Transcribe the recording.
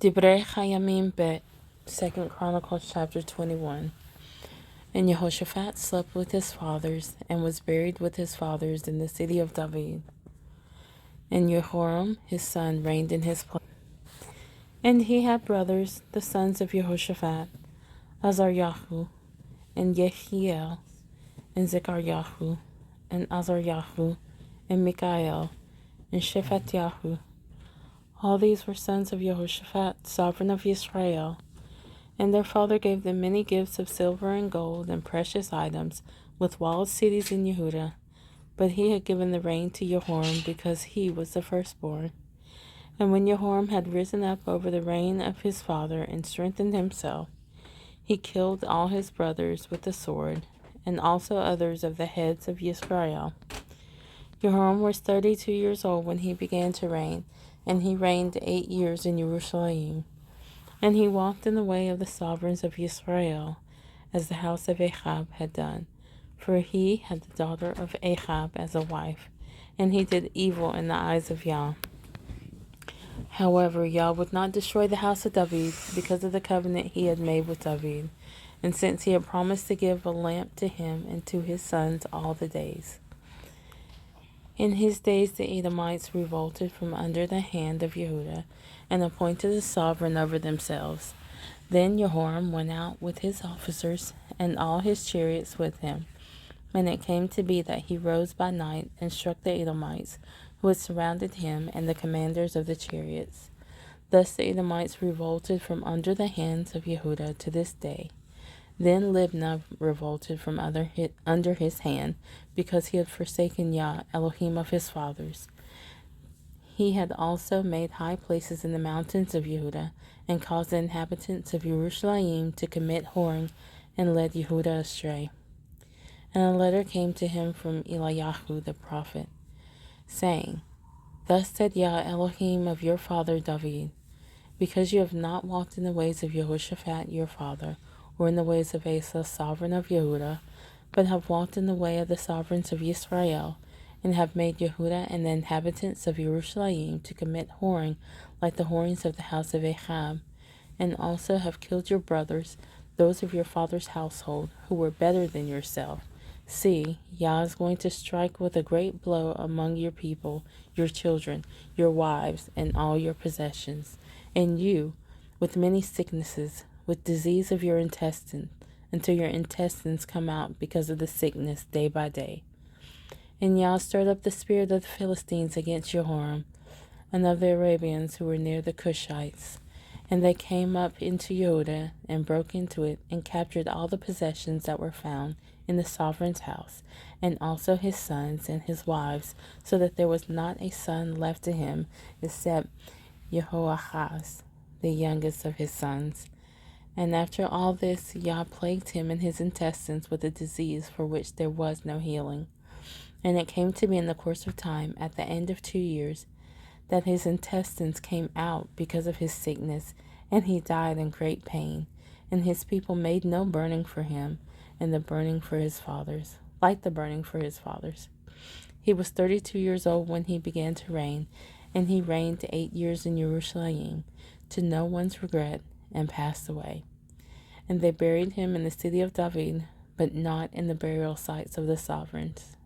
Dibre haYamim bet. 2 Chronicles Chapter 21. And Jehoshaphat slept with his fathers, and was buried with his fathers in the city of David. And Jehoram his son reigned in his place. And he had brothers, the sons of Jehoshaphat, Azaryahu, and Yehiel, and Zechariah, and Azaryahu, and Mikael, and Shephatyahu. All these were sons of Jehoshaphat, sovereign of Israel. And their father gave them many gifts of silver and gold and precious items, with walled cities in Yehudah. But he had given the reign to Jehoram, because he was the firstborn. And when Jehoram had risen up over the reign of his father and strengthened himself, he killed all his brothers with the sword, and also others of the heads of Israel. Jehoram was 32 years old when he began to reign, and he reigned 8 years in Jerusalem. And he walked in the way of the sovereigns of Israel, as the house of Ahab had done, for he had the daughter of Ahab as a wife, and he did evil in the eyes of Yah. However, Yah would not destroy the house of David because of the covenant he had made with David, and since he had promised to give a lamp to him and to his sons all the days. In his days the Edomites revolted from under the hand of Yehudah, and appointed a sovereign over themselves. Then Jehoram went out with his officers, and all his chariots with him. And it came to be that he rose by night, and struck the Edomites, who had surrounded him, and the commanders of the chariots. Thus the Edomites revolted from under the hands of Yehudah to this day. Then Libnah revolted from under his hand, because he had forsaken Yah, Elohim of his fathers. He had also made high places in the mountains of Yehudah, and caused the inhabitants of Jerusalem to commit whoring, and led Yehudah astray. And a letter came to him from Eliyahu the prophet, saying, Thus said Yah, Elohim of your father David, because you have not walked in the ways of Jehoshaphat your father, or in the ways of Asa, sovereign of Yehudah, but have walked in the way of the sovereigns of Israel, and have made Yehudah and the inhabitants of Jerusalem to commit whoring like the whorings of the house of Ahab, and also have killed your brothers, those of your father's household, who were better than yourself. See, Yah is going to strike with a great blow among your people, your children, your wives, and all your possessions, and you, with many sicknesses, with disease of your intestines, until your intestines come out because of the sickness day by day. And Yah stirred up the spirit of the Philistines against Jehoram, and of the Arabians who were near the Cushites. And they came up into Yehudah, and broke into it, and captured all the possessions that were found in the sovereign's house, and also his sons and his wives, so that there was not a son left to him, except Jehoahaz, the youngest of his sons. And after all this, Yah plagued him in his intestines with a disease for which there was no healing. And it came to be in the course of time, at the end of 2 years, that his intestines came out because of his sickness, and he died in great pain. And his people made no burning for him, and the burning for his fathers, like the burning for his fathers. He was 32 years old when he began to reign, and he reigned 8 years in Jerusalem, to no one's regret, and passed away. And they buried him in the city of David, but not in the burial sites of the sovereigns.